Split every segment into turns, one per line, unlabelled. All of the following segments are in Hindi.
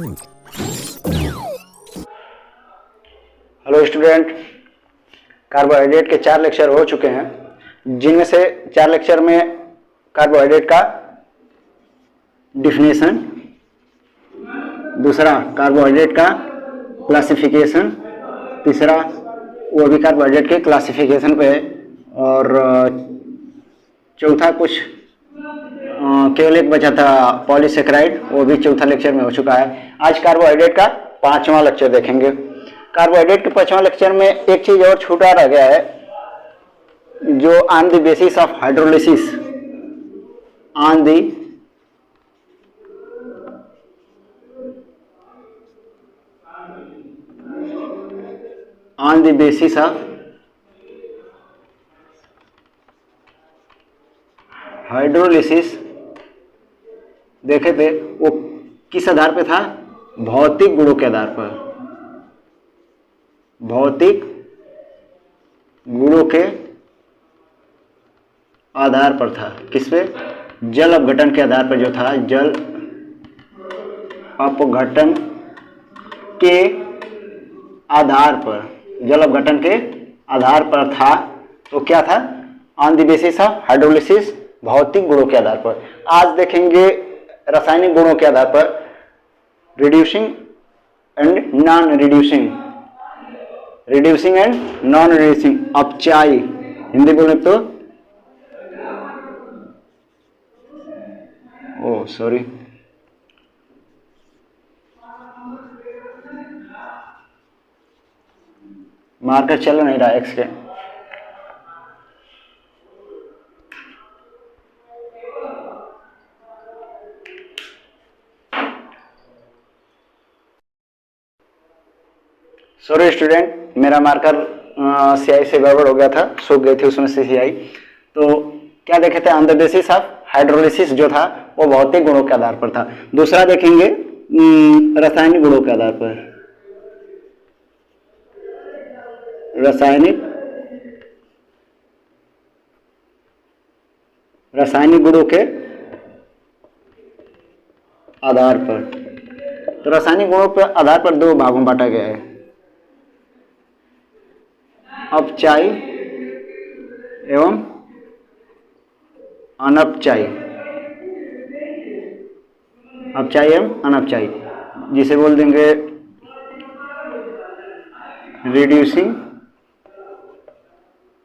हेलो स्टूडेंट, कार्बोहाइड्रेट के 4 लेक्चर हो चुके हैं, जिनमें से 4 लेक्चर में कार्बोहाइड्रेट का डिफिनेशन, दूसरा कार्बोहाइड्रेट का क्लासिफिकेशन, तीसरा वो भी कार्बोहाइड्रेट के क्लासिफिकेशन पे है, और चौथा कुछ केवल एक बचा था पॉलीसेकेराइड, वो भी चौथा लेक्चर में हो चुका है। आज कार्बोहाइड्रेट का 5वां लेक्चर देखेंगे। कार्बोहाइड्रेट के 5वां लेक्चर में एक चीज और छूटा रह गया है, जो on the basis of hydrolysis, on the basis of hydrolysis देखे थे, वो किस आधार पे था? भौतिक गुणों के आधार पर, भौतिक गुणों के आधार पर था। किस पे? जल अपघटन के आधार पर जो था, जल अपघटन के आधार पर, जल अपघटन के आधार पर था। तो क्या था? On the basis of hydrolysis, भौतिक गुणों के आधार पर। आज देखेंगे रासायनिक गुणों के आधार पर, reducing and non reducing, reducing and non reducing, अपचाई हिंदी बोले तो, ओ सॉरी, मार्कर चल नहीं रहा एक्स के। सॉरी स्टूडेंट, मेरा मार्कर स्याही से गड़बड़ हो गया था, सूख गई थी उसमें से स्याही। तो क्या देखे थे? On the basis of hydrolysis जो था वो भौतिक गुणों के आधार पर था। दूसरा देखेंगे रासायनिक गुणों के आधार पर, रासायनिक गुणों के आधार पर। तो रासायनिक गुणों के आधार पर 2 भागों में बांटा गया है, अपचायी एवं अनपचायी, अपचायी एवं अनपचायी, जिसे बोल देंगे रिड्यूसिंग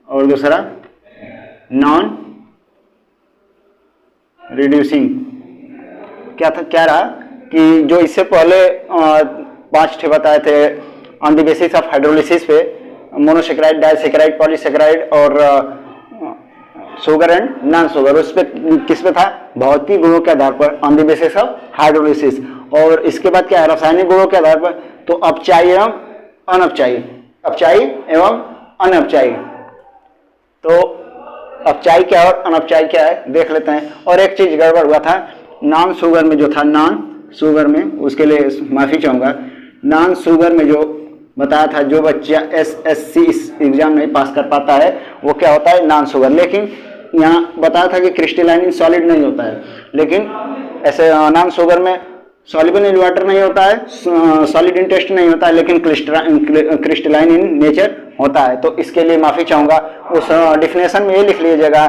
और दूसरा नॉन रिड्यूसिंग। क्या था? क्या रहा कि जो इससे पहले 5 बताए थे on the basis of hydrolysis पे, मोनोसेकेराइड, डाइसेकेराइड, पॉलीसेकेराइड और शुगर एंड नॉन शुगर, उस पे किस पे था? भौतिक गुणों के आधार पर, on the basis of hydrolysis. और इसके बाद क्या है? रासायनिक गुणों के आधार पर। तो अपचायी एवं अनपचायी, अपचायी एवं अनपचायी। तो अपचायी क्या और अनपचायी क्या है देख लेते हैं। और एक चीज गड़बड़ हुआ था, नॉन शुगर में जो था, नॉन शुगर में, उसके लिए माफी चाहूंगा, नॉन शुगर में जो बताया था, जो बच्चा SSC इस एग्जाम नहीं पास कर पाता है वो क्या होता है? Non sugar. लेकिन यहाँ बताया था कि क्रिस्टलाइन इन सॉलिड नहीं होता है, लेकिन ऐसे नॉन शुगर में सॉल्युबल इन वाटर नहीं होता है, सॉलिड इन टेस्ट नहीं होता है, लेकिन क्रिस्टलाइन इन नेचर होता है। तो इसके लिए माफी चाहूंगा। उस डिफिनेशन में ये लिख लीजिएगा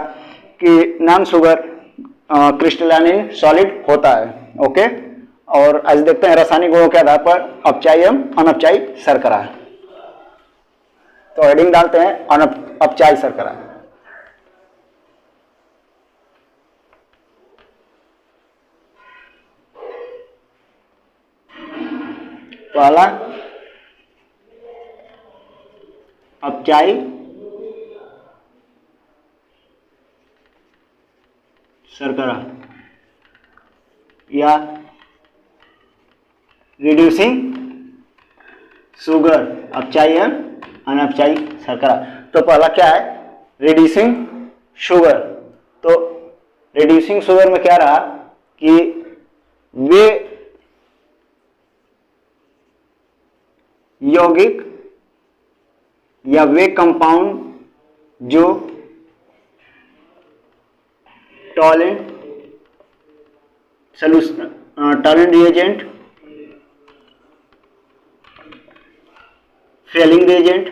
कि non sugar crystalline in solid होता है। ओके। और आज देखते हैं रासायनिक गुणों के आधार पर अपचायी एवं अनपचायी शर्करा। तो हेडिंग डालते हैं अपचायी शर्करा। पहला अपचायी शर्करा या रिड्यूसिंग शुगर, अपचायी एवं अनपचायी शर्करा। तो पहला क्या है? Reducing sugar. तो रिड्यूसिंग शुगर में क्या रहा कि वे यौगिक या वे कंपाउंड जो Tollens reagent Fehling reagent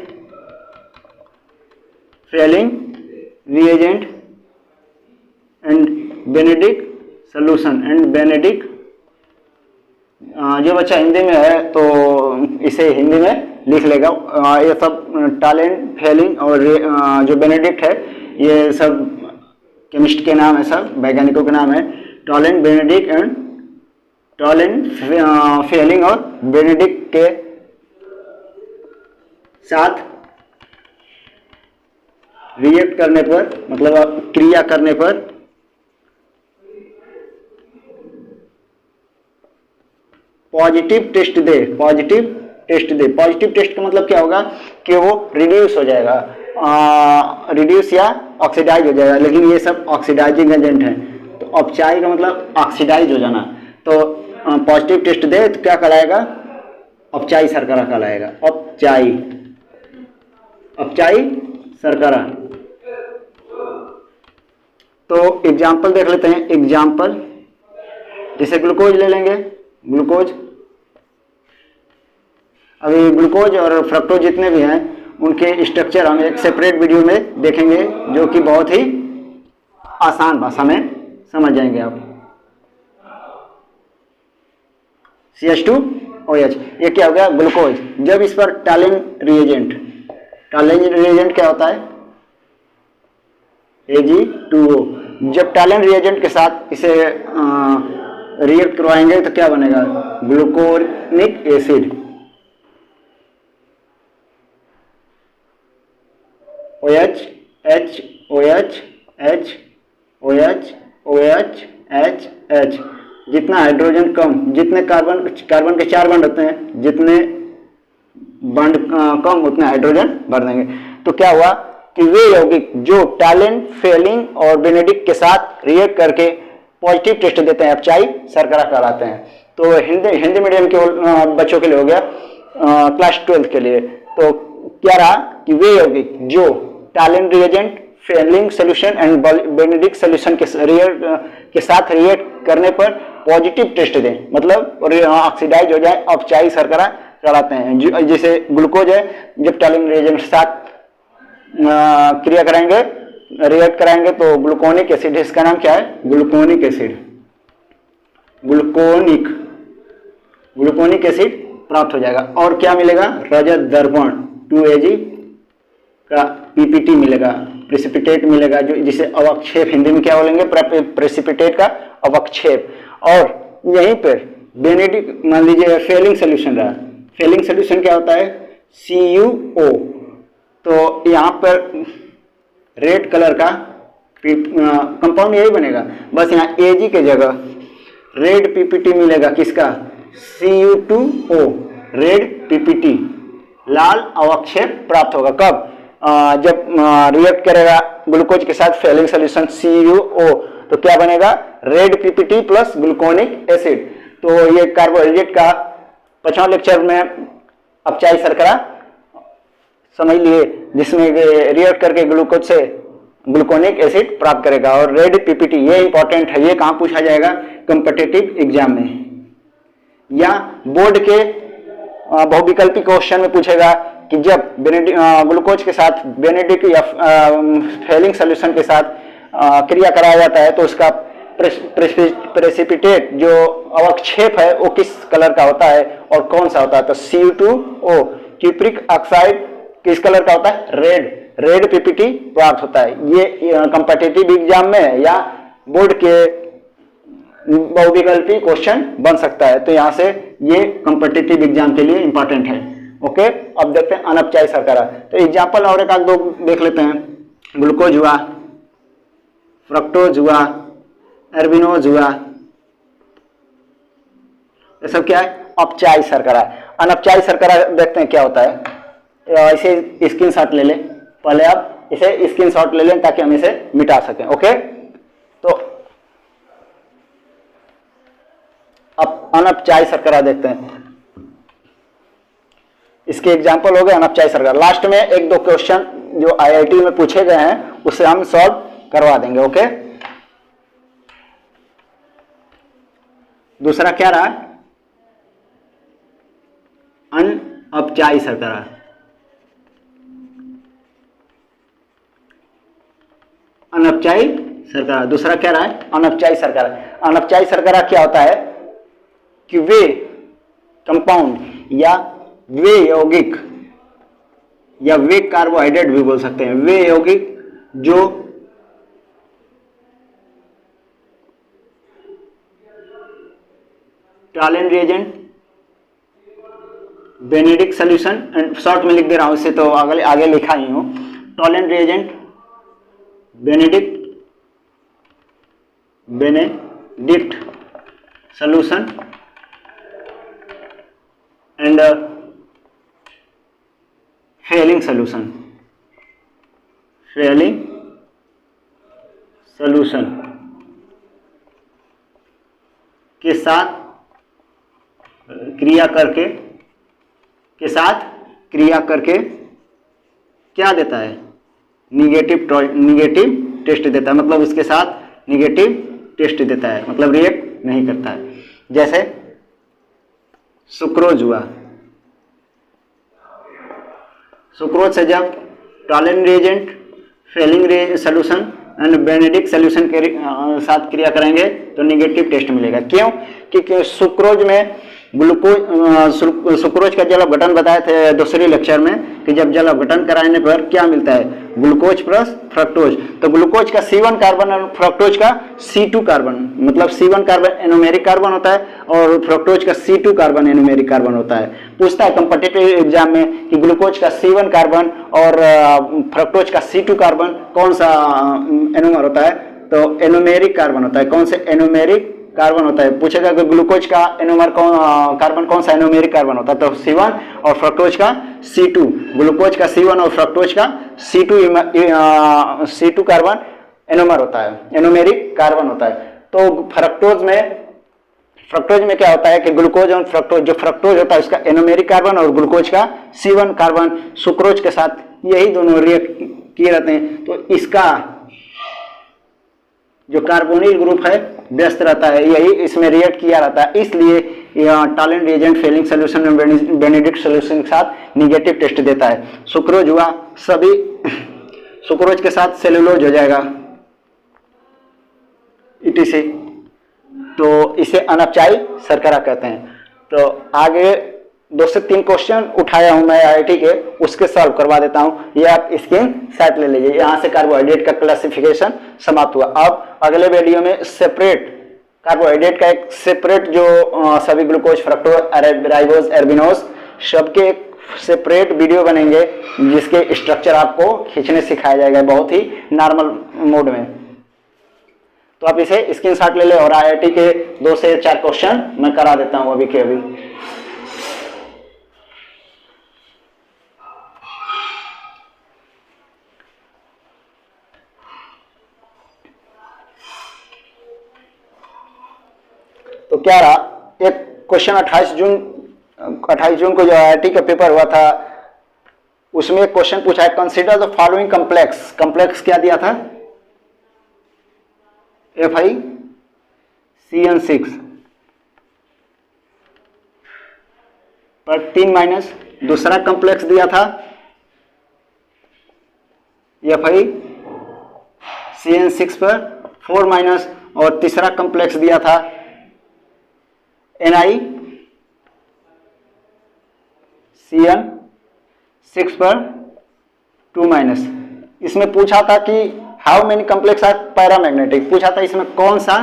and Benedict solution and Benedict. जो बच्चा हिंदी में है तो इसे हिंदी में लिख लेगा। ये सब टैलेंट, फेलिंग और जो बेनेडिक्ट है ये सब केमिस्ट के नाम है, सब वैज्ञानिकों के नाम है। Tollens, Benedict and Tollens, Fehling और बेनेडिक्ट के साथ रिएक्ट करने पर, मतलब क्रिया करने पर पॉजिटिव टेस्ट दे। पॉजिटिव टेस्ट का मतलब क्या होगा कि वो रिड्यूस हो जाएगा, रिड्यूस या ऑक्सीडाइज हो जाएगा, लेकिन ये सब ऑक्सीडाइजिंग एजेंट हैं। तो अपचाई का मतलब ऑक्सीडाइज हो जाना। तो पॉजिटिव टेस्ट दे तो क्या कहलाएगा? अपचाई शर्करा कहलाएगा। अपचाई शर्करा। तो एग्जाम्पल देख लेते हैं। एग्जाम्पल जैसे ग्लूकोज ले लेंगे। ग्लूकोज, अभी ग्लूकोज और फ्रक्टोज जितने भी हैं उनके स्ट्रक्चर हम एक सेपरेट वीडियो में देखेंगे, जो कि बहुत ही आसान भाषा में समझ जाएंगे आप। CH2OH ये क्या हो गया? ग्लूकोज। जब इस पर टैलेंट रिएजेंट क्या होता है? Ag2O। जब टैलेंट रिएजेंट के साथ इसे रिएक्ट करवाएंगे तो क्या बनेगा? Gluconic acid. OH H OH H OH OH H H। जितना हाइड्रोजन कम, जितने कार्बन के 4 बंड होते हैं, जितने बंड कम उतने हाइड्रोजन भर देंगे। तो क्या हुआ कि वे यौगिक जो टैलेंट, फेलिंग और बेनेडिक्ट के साथ रिएक्ट करके पॉजिटिव टेस्ट देते हैं, अपचाई शर्करा कहलाते हैं। तो हिंदी मीडियम के बच्चों के लिए हो गया, क्लास 12 के लिए। तो क्या रहा कि वे यौगिक जो Tollens reagent, Fehling solution and Benedict solution के साथ रिएक्ट करने पर पॉजिटिव टेस्ट दें, मतलब ऑक्सीडाइज हो जाए, अपचाई शर्करा कहलाते हैं। जैसे ग्लूकोज है, जब टैलेंट रिएजेंट के साथ क्रिया कराएंगे, रिएक्ट कराएंगे तो ग्लूकोनिक एसिड, इसका नाम क्या है? Gluconic acid. ग्लूकोनिक एसिड प्राप्त हो जाएगा। और क्या मिलेगा? रजत दर्पण 2Ag का पीपीटी मिलेगा, प्रेसिपिटेट मिलेगा, जो जिसे अवक्षेप, हिंदी में क्या बोलेंगे? प्रेसिपिटेट का अवक्षेप। और यहीं पर बेनेडिक्ट, मान लीजिए फेलिंग सोल्यूशन रहा। फेलिंग सोल्यूशन क्या होता है? CuO। तो यहाँ पर रेड कलर का कंपाउंड यही बनेगा, बस यहाँ Ag के जगह रेड पीपीटी मिलेगा। किसका? Cu2O, रेड पीपीटी, लाल अवक्षेप प्राप्त होगा। कब? जब रिएक्ट करेगा ग्लूकोज के साथ फेलिंग सोल्यूशन CuO, तो क्या बनेगा? Red PPT plus gluconic acid. तो ये कार्बोहाइड्रेट का 5वां लेक्चर में अपचाई शर्करा समझ लिए, जिसमें रिएक्ट करके ग्लूकोज से ग्लूकोनिक एसिड प्राप्त करेगा। और रेड पीपीटी ये इंपॉर्टेंट है, ये कहाँ पूछा जाएगा? कॉम्पिटिटिव एग्जाम में, या बोर्ड के बहुविकल्पी क्वेश्चन में पूछेगा कि जब ग्लूकोज के साथ बेनेडिक्ट या फेलिंग सोल्यूशन के साथ क्रिया कराया जाता है तो उसका प्रेसिपिटेट जो अवक्षेप है वो किस कलर का होता है और कौन सा होता है? तो Cu2O, क्यूप्रिक ऑक्साइड, किस कलर का होता है? रेड पीपीटी प्राप्त होता है। ये कॉम्पिटिटिव एग्जाम में या बोर्ड के बहुविकल्पी क्वेश्चन बन सकता है। तो यहाँ से ये कॉम्पिटिटिव एग्जाम के लिए इंपॉर्टेंट है। ओके, अब देखते हैं अनपचाई शर्करा। तो एग्जाम्पल और एक आध दो देख लेते हैं। ग्लूकोज हुआ, फ्रक्टोज हुआ, एर्बिनोज हुआ, ये सब क्या है? अपचाई शर्करा। अनपचाई शर्करा देखते हैं क्या होता है। इसे स्क्रीनशॉट ले लें, पहले आप इसे स्क्रीनशॉट ले लें ताकि हम इसे मिटा सकें। ओके, तो अब अनपचाई शर्करा देखते हैं। इसके एग्जाम्पल हो गए अनपचाई शर्करा। लास्ट में एक दो क्वेश्चन जो IIT में पूछे गए हैं उसे हम सॉल्व करवा देंगे। ओके, दूसरा क्या रहा? अनपचाई शर्करा। अनपचाई शर्करा। दूसरा क्या रहा है? अनपचाई शर्करा। अनपचाई शर्करा क्या होता है कि वे कंपाउंड या वे यौगिक या वे कार्बोहाइड्रेट भी बोल सकते हैं, वे यौगिक जो Tollens reagent, Benedict solution, and short में लिख दे रहा हूं इसे तो आगे लिखा ही हूं, Tollens reagent, Benedict solution and Fehling solution के साथ क्रिया करके क्या देता है? निगेटिव टेस्ट देता है, मतलब इसके साथ निगेटिव टेस्ट देता है, मतलब रिएक्ट नहीं करता है। जैसे सुक्रोज हुआ, सुक्रोज से जब Tollens reagent, Fehling solution and Benedict solution के साथ क्रिया करेंगे तो निगेटिव टेस्ट मिलेगा। क्यों? क्योंकि सुक्रोज में सुक्रोज का जल अपघटन बताए थे दूसरे लेक्चर में कि जब जल अपघटन कराने पर क्या मिलता है? Glucose plus fructose. तो ग्लूकोज का C1 कार्बन और फ्रक्टोज का C2 कार्बन, मतलब C1 कार्बन एनोमेरिक कार्बन होता है और फ्रक्टोज का C2 कार्बन एनोमेरिक कार्बन होता है। पूछता है कॉम्पिटिटिव एग्जाम में कि ग्लूकोज का C1 कार्बन और फ्रक्टोज का C2 कार्बन कौन सा एनोमर होता है? तो एनोमेरिक कार्बन होता है। कौन से एनोमेरिक कार्बन होता है? पूछेगा कि ग्लूकोज का एनोमर कार्बन कौन सा एनोमेरिक कार्बन होता है? तो C1 और फ्रक्टोज का C2। ग्लूकोज का C1 और फ्रक्टोज का C2 कार्बन एनोमर होता है, एनोमेरिक कार्बन होता है। तो फ्रक्टोज में क्या होता है कि ग्लूकोज और फ्रक्टोज, जो फ्रक्टोज होता है उसका एनोमेरिक कार्बन और ग्लूकोज का C1 कार्बन सुक्रोज के साथ यही दोनों रिएक्ट किए रहते हैं, तो इसका जो कार्बोनिल ग्रुप है व्यस्त रहता है, यही इसमें रिएक्ट किया रहता है, इसलिए टॉलेंट रिएजेंट, फेलिंग सोल्यूशन और बेनेडिक्ट सोल्यूशन के साथ निगेटिव टेस्ट देता है। सुक्रोज हुआ, सभी सुक्रोज के साथ सेलुलोज हो जाएगा इटीसी, तो इसे अनपचाई शर्करा कहते हैं। तो आगे 2 से 3 क्वेश्चन उठाया हूं मैं IIT के, उसके सॉल्व करवा देता हूं। ये आप स्क्रीन शॉट ले लीजिए। यहां से कार्बोहाइड्रेट का क्लासिफिकेशन समाप्त हुआ। अब अगले वीडियो में सेपरेट कार्बोहाइड्रेट का एक सेपरेट जो सभी ग्लूकोज, फ्रक्टोज, राइबोज, एर्बिनोज सबके एक सेपरेट वीडियो बनेंगे जिसके स्ट्रक्चर आपको खींचने सिखाया जाएगा बहुत ही नॉर्मल मोड में। तो आप इसे स्क्रीनशॉट ले ले और IIT के 2 से 4 क्वेश्चन मैं करा देता हूं अभी के अभी। तो क्या रहा? एक क्वेश्चन 28 जून को जो IIT का पेपर हुआ था उसमें एक क्वेश्चन पूछा है, consider the following complex. Complex क्या दिया था? FeCN6 पर 3- दूसरा कम्प्लेक्स दिया था FeCN6 पर 4- और तीसरा कम्प्लेक्स दिया था NiCN6 पर 2-। इसमें पूछा था कि how many complex are paramagnetic. पूछा था इसमें कौन सा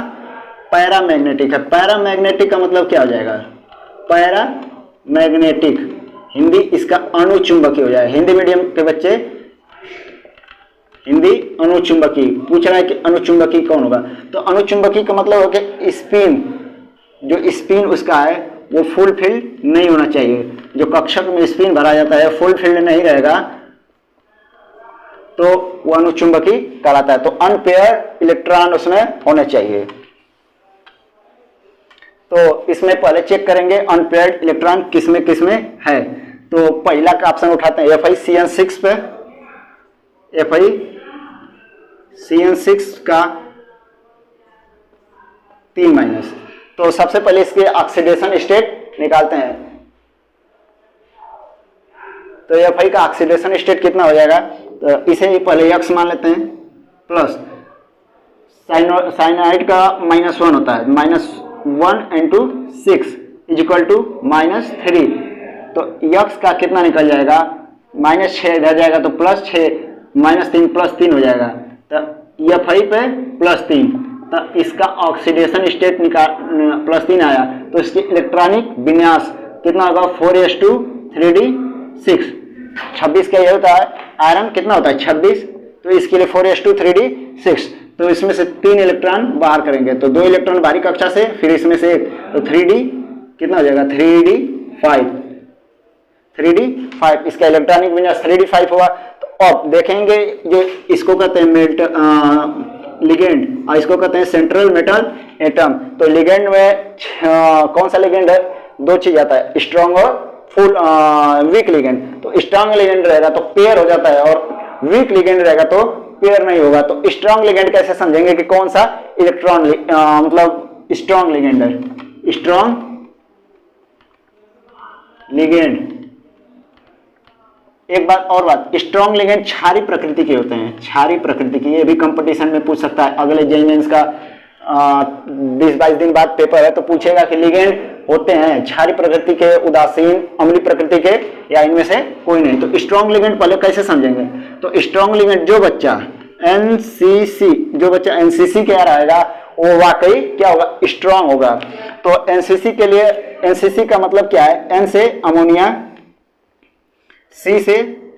पैरामैग्नेटिक है। पैरामैग्नेटिक का मतलब क्या हो जाएगा? पैरामैग्नेटिक हिंदी इसका अणुचुंबकी हो जाएगा। हिंदी मीडियम के बच्चे हिंदी अणुचुंबकी पूछ रहा है कि अणुचुंबकी कौन होगा? तो अणुचुंबकी का मतलब हो कि स्पिन, जो स्पिन उसका है वो फुल फील्ड नहीं होना चाहिए। जो कक्षक में स्पिन भरा जाता है फुल फील्ड नहीं रहेगा तो वो अणुचुंबकी कहलाता है। तो अनपेयर इलेक्ट्रॉन उसमें होने चाहिए। तो इसमें पहले चेक करेंगे अनपेयर्ड इलेक्ट्रॉन किसमें है। तो पहला का ऑप्शन उठाते हैं FeCN6 पे। FeCN6 का 3-। तो सबसे पहले इसके ऑक्सीडेशन स्टेट निकालते हैं। तो Fe का ऑक्सीडेशन स्टेट कितना हो जाएगा? तो इसे पहले X मान लेते हैं प्लस साइनाइड का -1 होता है, -1 × 6 = -3। तो यक्स का कितना निकल जाएगा, -6 इधर जाएगा तो +6, -3 +3 हो जाएगा। तो Fi पे +3, तो इसका ऑक्सीडेशन स्टेट निकाल +3 आया, तो इसकी इलेक्ट्रॉनिक विन्यास कितना होगा, 4s2 3d6। 26 का ये होता है, आयरन कितना होता है 26, तो इसके लिए 4s2 3d6। तो इसमें से 3 इलेक्ट्रॉन बाहर करेंगे, तो 2 इलेक्ट्रॉन बाहरी कक्षा से, फिर इसमें से 1, तो 3d कितना हो जाएगा 3d5। इसका इलेक्ट्रॉनिक विन्यास 3d5 हुआ। तो अब देखेंगे जो इसको कहते हैं लिगेंड और इसको कहते हैं सेंट्रल मेटल एटम। तो लिगेंड में कौन सा लिगेंड है, 2 चीज आता है, स्ट्रॉन्ग और फुल वीक लिगेंड। तो स्ट्रॉन्ग लिगेंड रहेगा तो पेयर हो जाता है, और वीक लिगेंड रहेगा तो पेयर नहीं होगा। तो स्ट्रॉन्ग लिगेंड कैसे समझेंगे कि कौन सा इलेक्ट्रॉन मतलब स्ट्रॉन्ग लिगेंड है। स्ट्रॉन्ग लिगेंड, एक बात और बात, स्ट्रॉन्ग लिगेंड क्षारीय प्रकृति के होते हैं, क्षारीय प्रकृति की। ये भी कंपटीशन में पूछ सकता है, अगले जेईई का 20-22 दिन बाद पेपर है तो पूछेगा कि लिगेंड होते हैं क्षारीय प्रकृति के, उदासीन, अम्लीय प्रकृति के, या इनमें से कोई नहीं। तो स्ट्रॉन्ग लिगेंड पहले कैसे समझेंगे, तो स्ट्रॉन्ग लिगेंड जो बच्चा एनसीसी के रहेगा वो वाकई क्या होगा, स्ट्रॉन्ग होगा। तो एनसीसी के लिए, एनसीसी का मतलब क्या है, एन से अमोनिया, सी से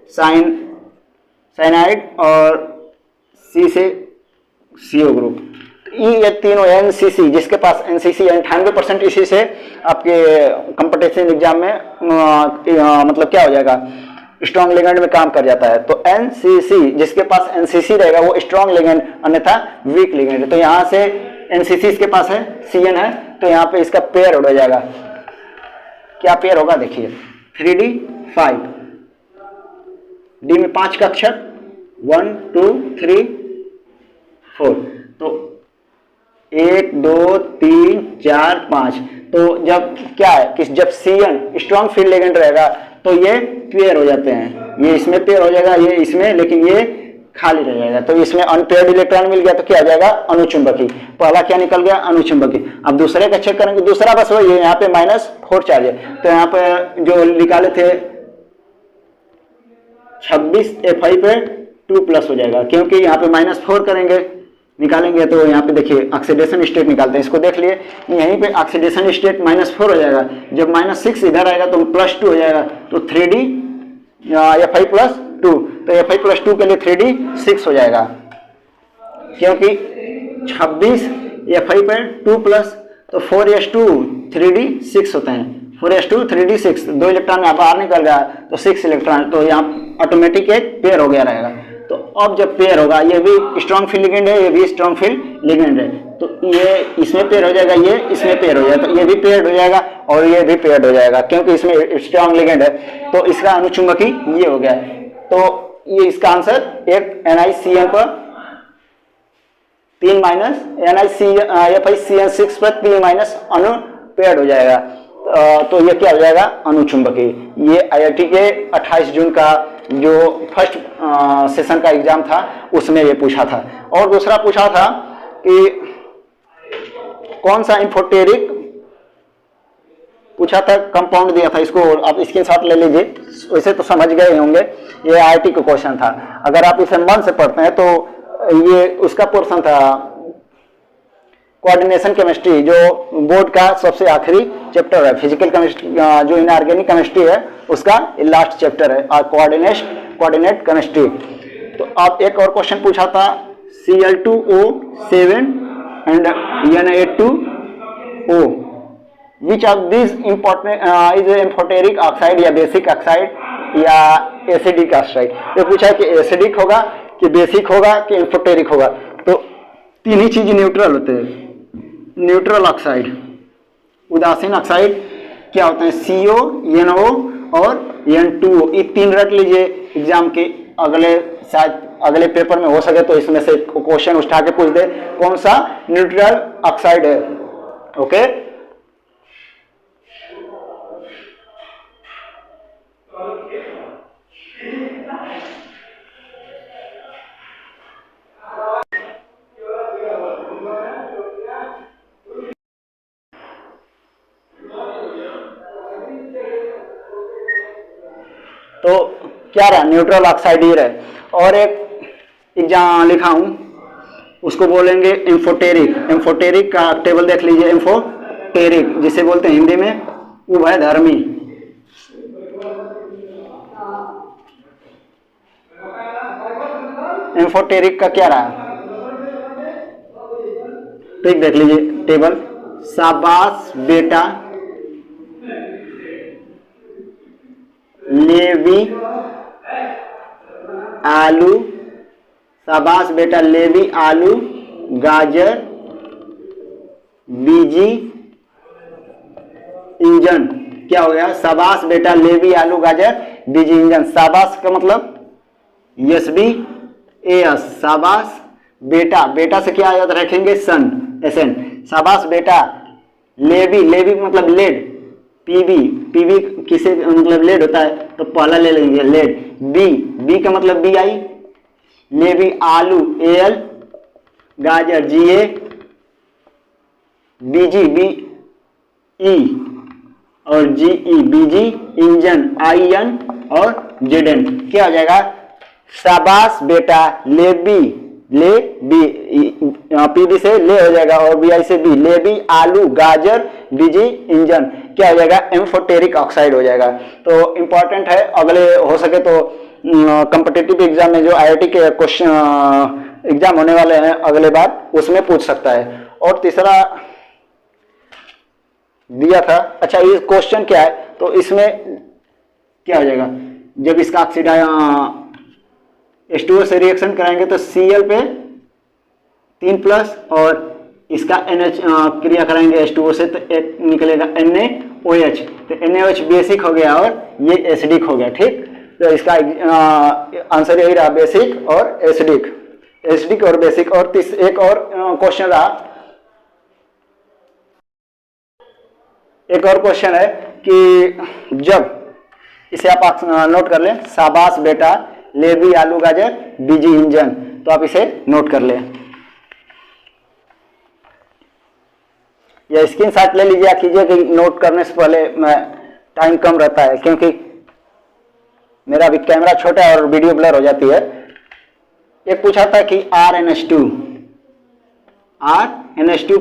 साइनाइड और सी से CO ग्रुप। ये तीनों एनसीसी, जिसके पास एनसीसी 98% इसी से आपके कंपटीशन एग्जाम में मतलब क्या हो जाएगा, स्ट्रॉन्ग लिगेंड में काम कर जाता है। तो एनसीसी, जिसके पास एनसीसी रहेगा वो स्ट्रॉन्ग लिगेंड, अन्यथा वीक लिगेंड। तो यहां से एनसीसी इसके पास है, CN है, तो यहाँ पे इसका पेयर हो जाएगा। क्या पेयर होगा देखिए, 3d5, डी में 5 का अक्षर, 1 2 3 4, तो 1 2 3 4 5। तो जब क्या है कि जब CN स्ट्रॉन्ग फील्ड लिगेंड रहेगा तो ये पेयर हो जाते हैं, ये इसमें पेयर हो जाएगा, ये इसमें, लेकिन ये खाली रह जाएगा। तो इसमें अनपेयर्ड इलेक्ट्रॉन मिल गया तो क्या हो जाएगा, अणुचुंबकी। पहला क्या निकल गया, अणुचुंबकी। अब दूसरे का चेक करेंगे, दूसरा बस वही है, यहाँ पे -4 चार्ज है, तो यहाँ पे जो निकाले थे 26 Fi पे 2+ हो जाएगा, क्योंकि यहाँ पे -4 करेंगे, निकालेंगे तो यहाँ पे देखिए ऑक्सीडेशन स्टेट निकालते हैं, इसको देख लिए, यहीं पे ऑक्सीडेशन स्टेट -4 हो जाएगा। जब -6 इधर आएगा तो +2 हो जाएगा, तो 3d Fi + 2, तो Fi + 2 के लिए 3d6 हो जाएगा, क्योंकि 26 Fi पे 2+, तो 4s2 3d6 होते हैं, 4s2 3d6, 2 इलेक्ट्रॉन बाहर निकल गया तो 6 इलेक्ट्रॉन, तो यहाँ ऑटोमेटिक एक पेयर हो गया रहेगा। तो अब जब पेयर होगा, ये भी स्ट्रॉन्ग फील्ड लिगेंड है, ये भी स्ट्रॉन्ग फील्ड लिगेंड है, तो ये इसमें पेयर हो जाएगा, ये इसमें पेयर हो जाएगा, तो ये भी पेयर्ड हो जाएगा और ये भी पेयर्ड हो जाएगा, क्योंकि इसमें स्ट्रॉन्ग लिगेंड है। तो इसका अणुचुंबकी ये हो गया। तो ये इसका आंसर एक NiCN पर 3- FiCN6 पर 3- अणु पेयर्ड हो जाएगा। तो ये क्या हो जाएगा, अणुचुंबकी। ये IIT के 28 जून का जो फर्स्ट सेशन का एग्जाम था उसमें ये पूछा था। और दूसरा पूछा था कि कौन सा इंफोटेरिक पूछा था, कंपाउंड दिया था, इसको आप स्क्रीनशॉट ले लीजिए, वैसे तो समझ गए होंगे, ये IIT का क्वेश्चन था। अगर आप इसे मन से पढ़ते हैं तो ये उसका पोर्शन था, कोऑर्डिनेशन केमिस्ट्री, जो बोर्ड का सबसे आखिरी चैप्टर है। फिजिकल केमिस्ट्री जो इनऑर्गेनिक केमिस्ट्री है उसका लास्ट चैप्टर है, और कोऑर्डिनेट केमिस्ट्री। तो आप एक और क्वेश्चन पूछा था, Cl2O7 and Na2O, which of this is amphoteric oxide या बेसिक ऑक्साइड या एसिडिक ऑक्साइड। ये पूछा है कि एसिडिक होगा कि बेसिक होगा कि एम्फोटेरिक होगा। तो तीन ही चीज न्यूट्रल होते हैं, न्यूट्रल ऑक्साइड, उदासीन ऑक्साइड क्या होते हैं, CO, NO और N2O। ये 3 रख लीजिए, एग्जाम के शायद अगले पेपर में हो सके तो इसमें से क्वेश्चन उठा के पूछ दे कौन सा न्यूट्रल ऑक्साइड है। ओके, तो क्या रहा, न्यूट्रल ऑक्साइड ही रहे। और एक जहाँ लिखा हूं उसको बोलेंगे एम्फोटेरिक। एम्फोटेरिक का टेबल देख लीजिए, एम्फोटेरिक जिसे बोलते हैं हिंदी में उभयधर्मी। एम्फोटेरिक का क्या रहा, ठीक देख लीजिए टेबल, शाबाश बेटा लेवी आलू, शाबाश बेटा लेवी आलू गाजर बीजी इंजन। क्या हो गया, शाबाश बेटा लेवी आलू गाजर बीजी इंजन। शाबाश का मतलब यस बी ए एस, शाबाश बेटा, बेटा से क्या याद रखेंगे, सन एस एन। शाबाश बेटा लेवी, लेवी मतलब लेड, पीवी, पीवी किसे मतलब लेड होता है तो पहला ले लेंगे लेड। बी, बी का मतलब बी आई, लेवी आलू ए एल, गाजर जी ए, बीजी बी ई और जी ई, बीजी इंजन आई एन और जेड एन। क्या हो जाएगा, शाबाश बेटा लेवी, ले बी, पीबी से ले हो जाएगा और बी आई से बी, लेवी आलू गाजर बीजी इंजन। क्या हो जाएगा, एम्फोटेरिक ऑक्साइड हो जाएगा। तो इंपॉर्टेंट है, अगले हो सके तो कॉम्पिटिटिव एग्जाम में जो आईआईटी के क्वेश्चन एग्जाम होने वाले हैं अगले बार, उसमें पूछ सकता है। और तीसरा दिया था, अच्छा ये क्वेश्चन क्या है, तो इसमें क्या हो जाएगा, जब इसका ऑक्सीडाइज H2O से रिएक्शन कराएंगे तो Cl पे 3+ और इसका NH क्रिया कराएंगे H2O से तो एक निकलेगा NaOH। तो NaOH बेसिक हो गया और ये एसिडिक हो गया, ठीक। तो इसका आंसर यही रहा, बेसिक और एसिडिक, एसिडिक और बेसिक। और एक और क्वेश्चन रहा, एक और क्वेश्चन है कि जब इसे आप नोट कर लें, शाबाश बेटा लेवी आलू गाजर बीजी इंजन, तो आप इसे नोट कर लें या स्क्रीनशॉट ले लीजिए कीजिए कि नोट करने से पहले टाइम कम रहता है क्योंकि मेरा अभी कैमरा छोटा है और वीडियो ब्लर हो जाती है। एक पूछा था कि RNH2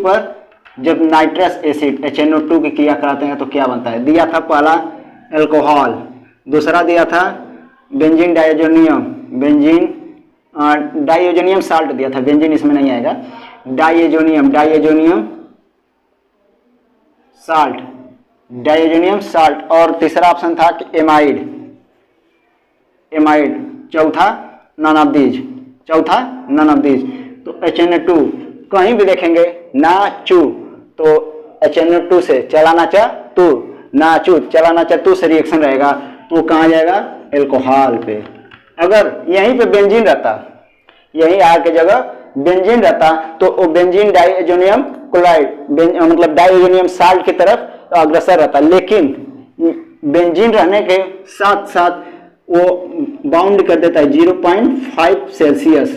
पर जब नाइट्रस एसिड HNO2 की क्रिया कराते हैं तो क्या बनता है। दिया था पहला एल्कोहल, दूसरा दिया था बेंजीन डाइजोनियम, बेंजीन डाइओजोनियम साल्ट दिया था, बेंजीन इसमें नहीं आएगा, डाइओजोनियम साल्ट, डाइओजोनियम साल्ट। और तीसरा ऑप्शन था कि एमाइड, चौथा नन ऑफ दीज। तो HNO2 कहीं भी देखेंगे ना चू, तो HNO2 से चलानाचा तू, ना चू चलानाचा तू से रिएक्शन रहेगा तो कहाँ जाएगा, एल्कोहल पे। अगर यहीं पे बेंजीन रहता, यहीं आर के जगह बेंजीन रहता तो वो बेंजीन डाइओजोनियम क्लोराइड मतलब डाइओजोनियम साल्ट की तरफ अग्रसर रहता, लेकिन बेंजीन रहने के साथ साथ वो बाउंड कर देता है 0.5 सेल्सियस,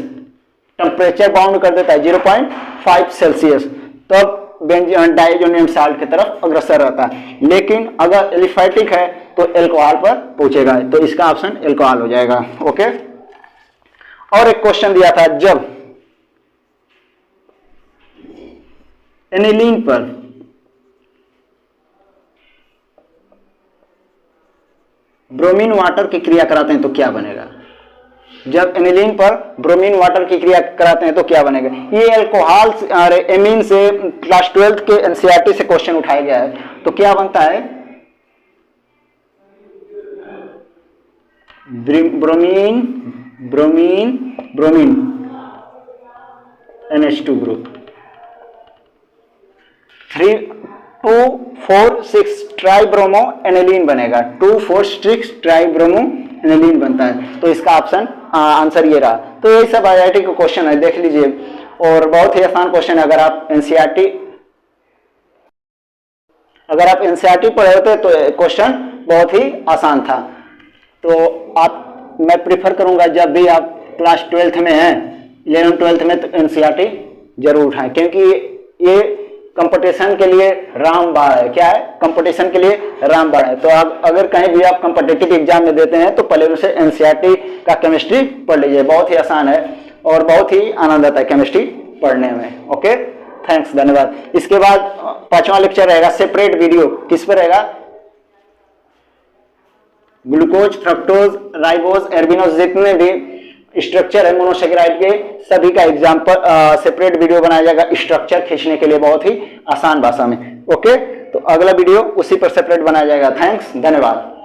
टेम्परेचर बाउंड कर देता है 0.5 सेल्सियस, तब डाइओजोनियम साल्ट की तरफ अग्रसर रहता है। लेकिन अगर एलिफैटिक है तो एल्कोहल पर पहुंचेगा, तो इसका ऑप्शन एल्कोहल हो जाएगा। ओके। और एक क्वेश्चन दिया था, जब एनिलीन पर ब्रोमीन वाटर की क्रिया कराते हैं तो क्या बनेगा। जब एनिलीन पर ब्रोमीन वाटर की क्रिया कराते हैं तो क्या बनेगा। ये अल्कोहल और एमीन से क्लास 12 के एनसीईआरटी से क्वेश्चन उठाया गया है। तो क्या बनता है, bromine NH2 group 2,4,6 tribromo aniline बनेगा, 2,4,6 ट्राइब्रोमो एनिलीन बनता है। तो इसका ऑप्शन आंसर ये रहा। तो ये सब आईआईटी का क्वेश्चन है, देख लीजिए, और बहुत ही आसान क्वेश्चन है। अगर आप एनसीईआरटी पढ़े होते तो क्वेश्चन बहुत ही आसान था। तो मैं प्रिफर करूंगा जब भी आप क्लास 12th में हैं, 11th 12th में, तो एनसीईआरटी जरूर उठाएं, क्योंकि ये कंपटीशन के लिए रामबाण है। क्या है? कंपटीशन के लिए रामबाण है। तो आप अगर कहीं भी आप कंपटीटिव एग्जाम में देते हैं तो पहले उनसे एनसीईआरटी का केमिस्ट्री पढ़ लीजिए, बहुत ही आसान है और बहुत ही आनंद आता है केमिस्ट्री पढ़ने में। ओके, थैंक्स, धन्यवाद। इसके बाद 5वां लेक्चर रहेगा सेपरेट वीडियो। किस पर रहेगा? ग्लूकोज, फ्रक्टोज, राइबोज, एर्बिनोज, जितने भी स्ट्रक्चर है मोनोसेकेराइड के सभी का एग्जाम्पल सेपरेट वीडियो बनाया जाएगा स्ट्रक्चर खींचने के लिए बहुत ही आसान भाषा में। ओके, तो अगला वीडियो उसी पर सेपरेट बनाया जाएगा। थैंक्स, धन्यवाद।